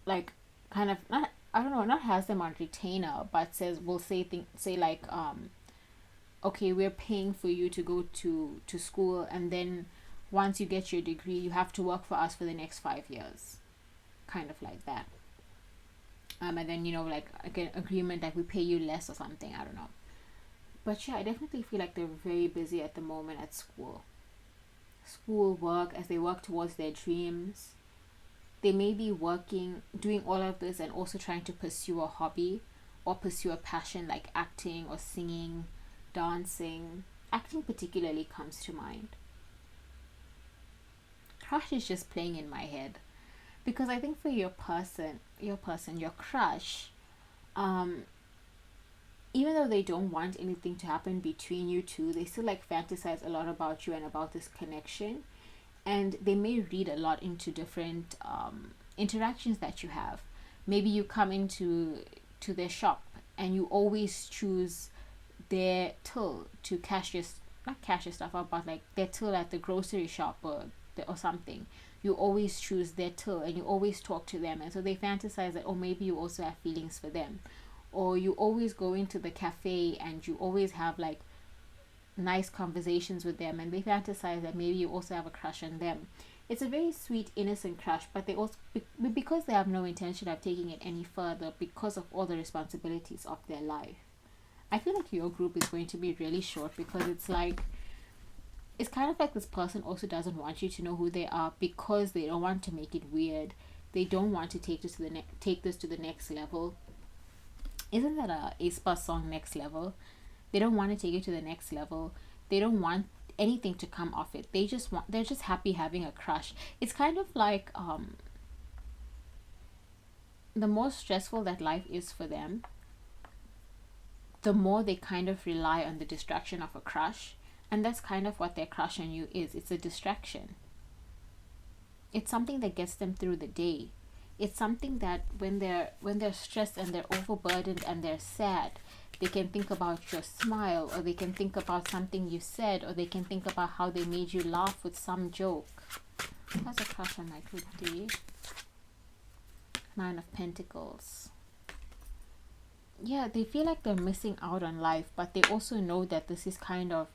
like kind of not has them on retainer, but say like okay, we're paying for you to go to school, and then once you get your degree you have to work for us for the next 5 years, kind of like that. And then like an agreement like we pay you less or something, I don't know. But yeah, I definitely feel like they're very busy at the moment at school work, as they work towards their dreams. They may be doing all of this and also trying to pursue a hobby or pursue a passion like acting or singing, dancing. Acting particularly comes to mind. Crush is just playing in my head, because I think for your crush, even though they don't want anything to happen between you two, they still like fantasize a lot about you and about this connection, and they may read a lot into different interactions that you have. Maybe you come into their shop and you always choose their till to not cash your stuff out, but like their till at the grocery shop or or something, you always choose their till and you always talk to them, and so they fantasize that, oh, maybe you also have feelings for them. Or you always go into the cafe and you always have like nice conversations with them, and they fantasize that maybe you also have a crush on them. It's a very sweet, innocent crush, but they also, because they have no intention of taking it any further because of all the responsibilities of their life. I feel like your group is going to be really short, because it's like, it's kind of like this person also doesn't want you to know who they are, because they don't want to make it weird. They don't want to take this to the next level. Isn't that a aespa song, Next Level? They don't want to take it to the next level. They don't want anything to come off it. They're just happy having a crush. It's kind of like the more stressful that life is for them, the more they kind of rely on the distraction of a crush. And that's kind of what their crush on you is. It's a distraction. It's something that gets them through the day. It's something that when they're stressed and they're overburdened and they're sad, they can think about your smile, or they can think about something you said, or they can think about how they made you laugh with some joke. That's a crush on my group D. 9 of Pentacles. Yeah, they feel like they're missing out on life, but they also know that this is kind of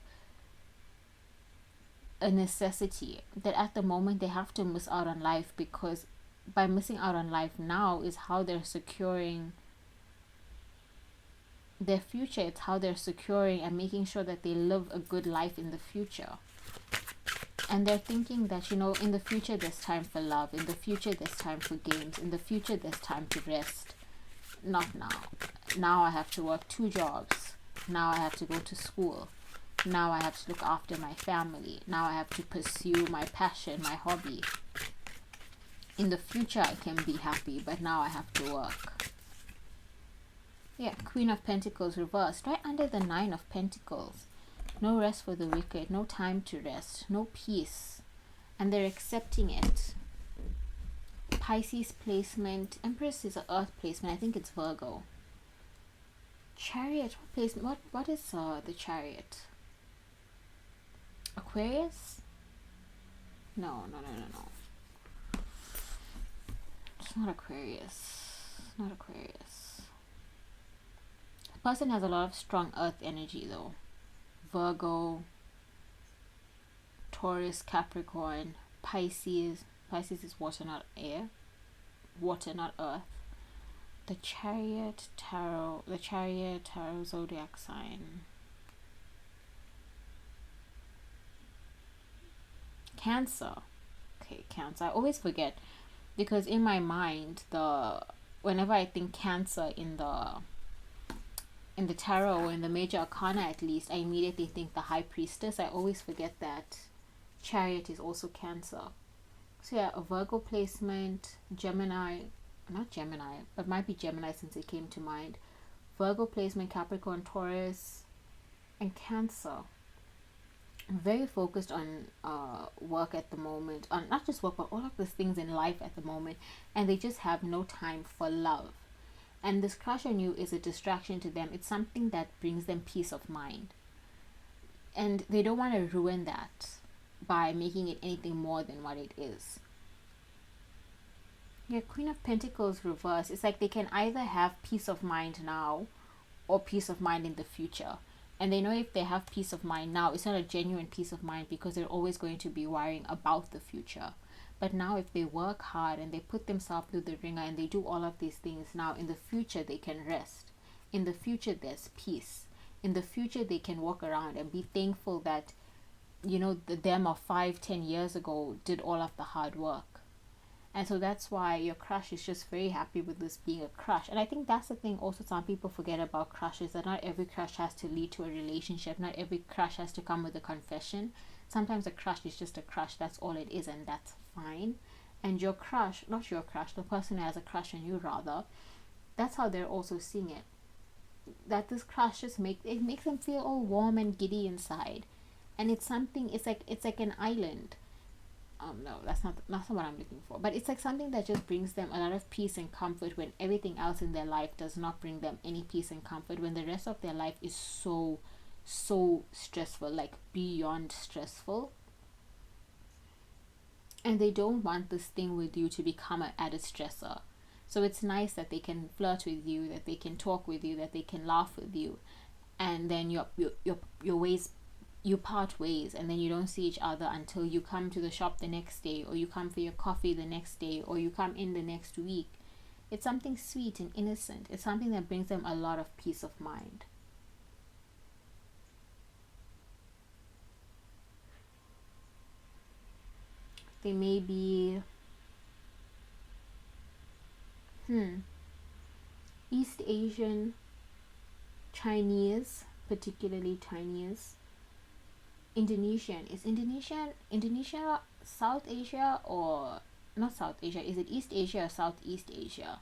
a necessity, that at the moment they have to miss out on life, because by missing out on life now is how they're securing their future. It's how they're securing and making sure that they live a good life in the future. And they're thinking that, you know, in the future there's time for love, in the future there's time for games, in the future there's time to rest. Not now. Now I have to work 2 jobs. Now I have to go to school. Now I have to look after my family. Now I have to pursue my passion, my hobby. In the future I can be happy, but now I have to work. Yeah, Queen of Pentacles reversed, right under the 9 of Pentacles. No rest for the wicked, no time to rest, no peace. And they're accepting it. Pisces placement. Empress is an earth placement. I think it's Virgo. Chariot, what placement? What is the Chariot? Aquarius? No. It's not Aquarius. Not Aquarius. The person has a lot of strong earth energy though. Virgo, Taurus, Capricorn, Pisces. Pisces is water, not air. Water, not earth. The Chariot Tarot zodiac sign. Cancer. Okay, Cancer. I always forget, because in my mind, whenever I think Cancer in the tarot, or in the major arcana at least, I immediately think the High Priestess. I always forget that Chariot is also Cancer. So yeah, a Virgo placement, Gemini, not Gemini, but might be Gemini since it came to mind. Virgo placement, Capricorn, Taurus, and Cancer. I'm very focused on work at the moment, on not just work, but all of these things in life at the moment, and they just have no time for love. And this crush on you is a distraction to them. It's something that brings them peace of mind, and they don't want to ruin that by making it anything more than what it is. Yeah, Queen of Pentacles reverse. It's like they can either have peace of mind now or peace of mind in the future. And they know if they have peace of mind now, it's not a genuine peace of mind, because they're always going to be worrying about the future. But now if they work hard and they put themselves through the ringer and they do all of these things now, in the future they can rest. In the future there's peace. In the future they can walk around and be thankful that, you know, them of 5-10 years ago did all of the hard work. And so that's why your crush is just very happy with this being a crush. And I think that's the thing also some people forget about crushes, that not every crush has to lead to a relationship. Not every crush has to come with a confession. Sometimes a crush is just a crush. That's all it is, and that's fine. And your crush, not your crush, the person who has a crush on you rather, that's how they're also seeing it. That this crush just makes them feel all warm and giddy inside. And it's something, it's like an island. No, that's not what I'm looking for. But it's like something that just brings them a lot of peace and comfort when everything else in their life does not bring them any peace and comfort. When the rest of their life is so stressful, like beyond stressful. and they don't want this thing with you to become an added stressor. So it's nice that they can flirt with you, that they can talk with you, that they can laugh with you, and then your ways, you part ways, and then you don't see each other until you come to the shop the next day, or you come for your coffee the next day, or you come in the next week. It's something sweet and innocent. It's something that brings them a lot of peace of mind. They may be East Asian, Chinese, particularly Chinese, Indonesian. Is Indonesia South Asia or not South Asia? Is it East Asia or Southeast Asia?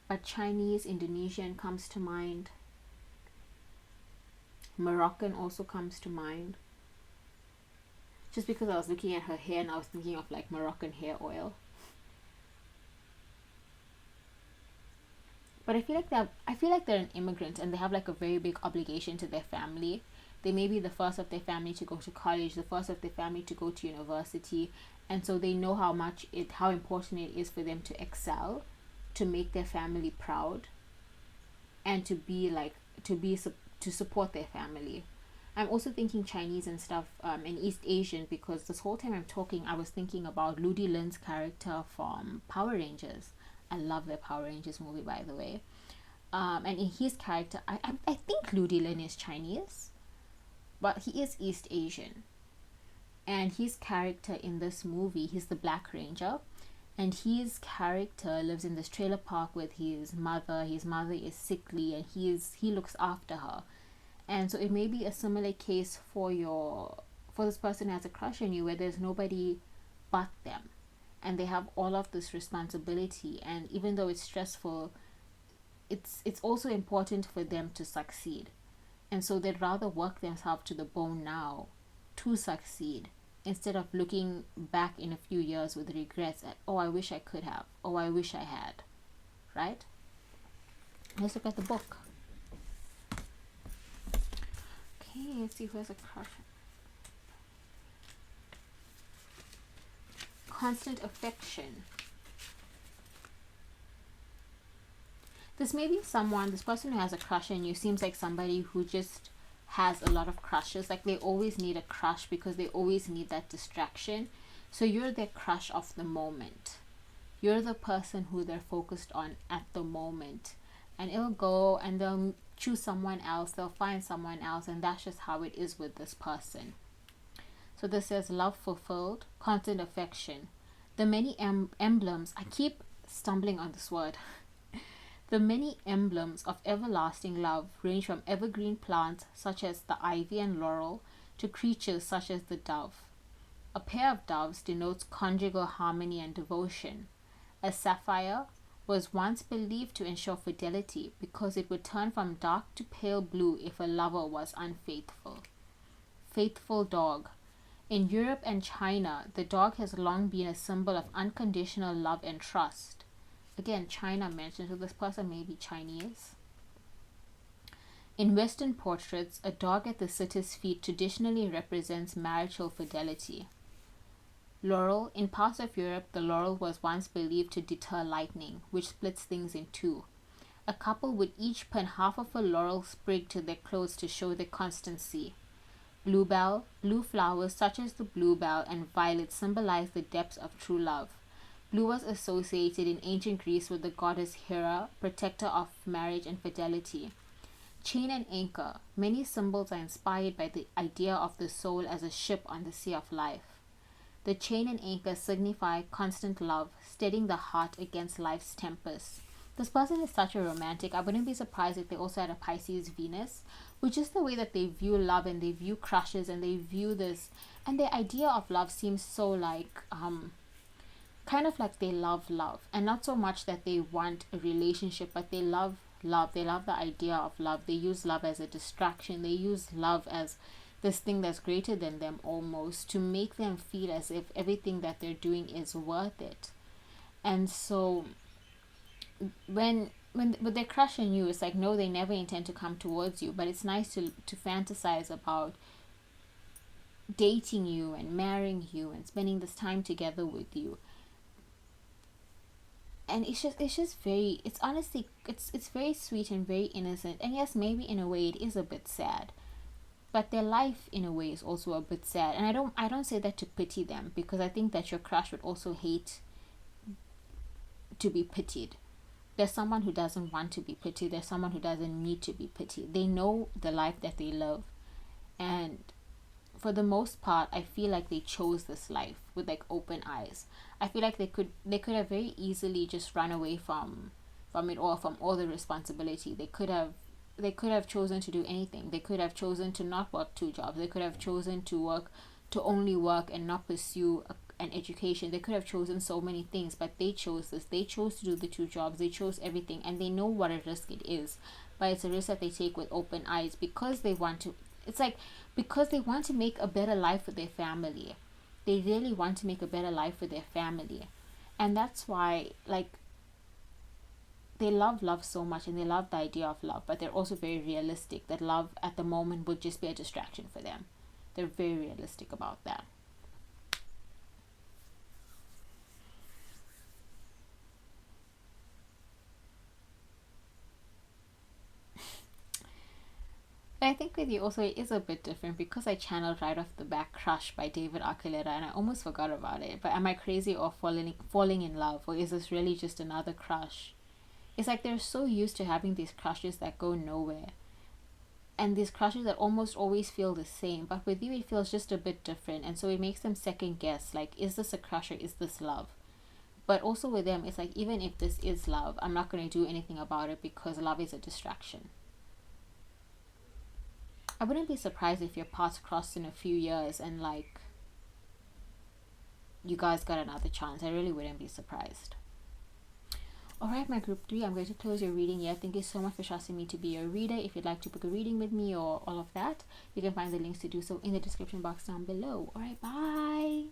But Chinese, Indonesian comes to mind. Moroccan also comes to mind. Just because I was looking at her hair and I was thinking of like Moroccan hair oil. But I feel like they're an immigrant and they have like a very big obligation to their family. They may be the first of their family to go to college, the first of their family to go to university, and so they know how important it is for them to excel, to make their family proud, and to support their family. I'm also thinking Chinese and stuff, and East Asian, because this whole time I'm talking, I was thinking about Ludi Lin's character from Power Rangers. I love the Power Rangers movie, by the way. And in his character, I think Ludi Lin is Chinese, but he is East Asian. And his character in this movie, he's the Black Ranger, and his character lives in this trailer park with his mother. His mother is sickly, and he looks after her. And so it may be a similar case for this person who has a crush on you, where there's nobody but them, and they have all of this responsibility. And even though it's stressful, it's also important for them to succeed. And so they'd rather work themselves to the bone now to succeed, instead of looking back in a few years with regrets at, oh, I wish I could have, oh, I wish I had. Right? Let's look at the book. Okay, let's see who has a crush. Constant affection. This may be this person who has a crush on you seems like somebody who just has a lot of crushes. Like they always need a crush because they always need that distraction. So you're their crush of the moment. You're the person who they're focused on at the moment. And it'll go and they'll choose someone else, they'll find someone else, and that's just how it is with this person. So this says love fulfilled, constant affection. The many emblems, I keep stumbling on this word. The many emblems of everlasting love range from evergreen plants such as the ivy and laurel to creatures such as the dove. A pair of doves denotes conjugal harmony and devotion. A sapphire was once believed to ensure fidelity because it would turn from dark to pale blue if a lover was unfaithful. Faithful dog. In Europe and China, the dog has long been a symbol of unconditional love and trust. Again, China mentioned, so this person may be Chinese. In Western portraits, a dog at the sitter's feet traditionally represents marital fidelity. Laurel. In parts of Europe, the laurel was once believed to deter lightning, which splits things in two. A couple would each pin half of a laurel sprig to their clothes to show their constancy. Bluebell. Blue flowers such as the bluebell and violet symbolize the depths of true love. Blue was associated in ancient Greece with the goddess Hera, protector of marriage and fidelity. Chain and anchor. Many symbols are inspired by the idea of the soul as a ship on the sea of life. The chain and anchor signify constant love, steadying the heart against life's tempests. This person is such a romantic. I wouldn't be surprised if they also had a Pisces Venus, which is the way that they view love and they view crushes and they view this. And their idea of love seems so like, kind of like they love love. And not so much that they want a relationship, but they love love. They love the idea of love. They use love as a distraction. They use love as this thing that's greater than them almost, to make them feel as if everything that they're doing is worth it. And so when they crush on you, it's like, no, they never intend to come towards you, but it's nice to fantasize about dating you and marrying you and spending this time together with you. And it's just very, it's honestly, it's very sweet and very innocent. And yes, maybe in a way it is a bit sad, but their life in a way is also a bit sad. And I don't say that to pity them, because I think that your crush would also hate to be pitied. There's someone who doesn't want to be pitied. There's someone who doesn't need to be pitied. They know the life that they live, and for the most part, I feel like they chose this life with like open eyes. I feel like they could have very easily just run away from it all, from all the responsibility. They could have chosen to do anything. They could have chosen to not work two jobs. They could have chosen to only work and not pursue an education. They could have chosen so many things, but they chose this. They chose to do the two jobs. They chose everything, and they know what a risk it is. But it's a risk that they take with open eyes, because they want to. It's like, because they want to make a better life for their family. They really want to make a better life for their family, and that's why, like, they love love so much, and they love the idea of love, but they're also very realistic that love at the moment would just be a distraction for them. They're very realistic about that. But I think with you also it is a bit different, because I channeled right off the back Crush by David Archuleta, and I almost forgot about it. But am I crazy or falling in love, or is this really just another crush? It's like they're so used to having these crushes that go nowhere, and these crushes that almost always feel the same. But with you, it feels just a bit different, and so it makes them second guess. Like, is this a crush or is this love? But also with them, it's like, even if this is love, I'm not going to do anything about it, because love is a distraction. I wouldn't be surprised if your paths crossed in a few years and like you guys got another chance. I really wouldn't be surprised. Alright, my group 3, I'm going to close your reading here. Thank you so much for trusting me to be your reader. If you'd like to book a reading with me or all of that, you can find the links to do so in the description box down below. Alright, bye.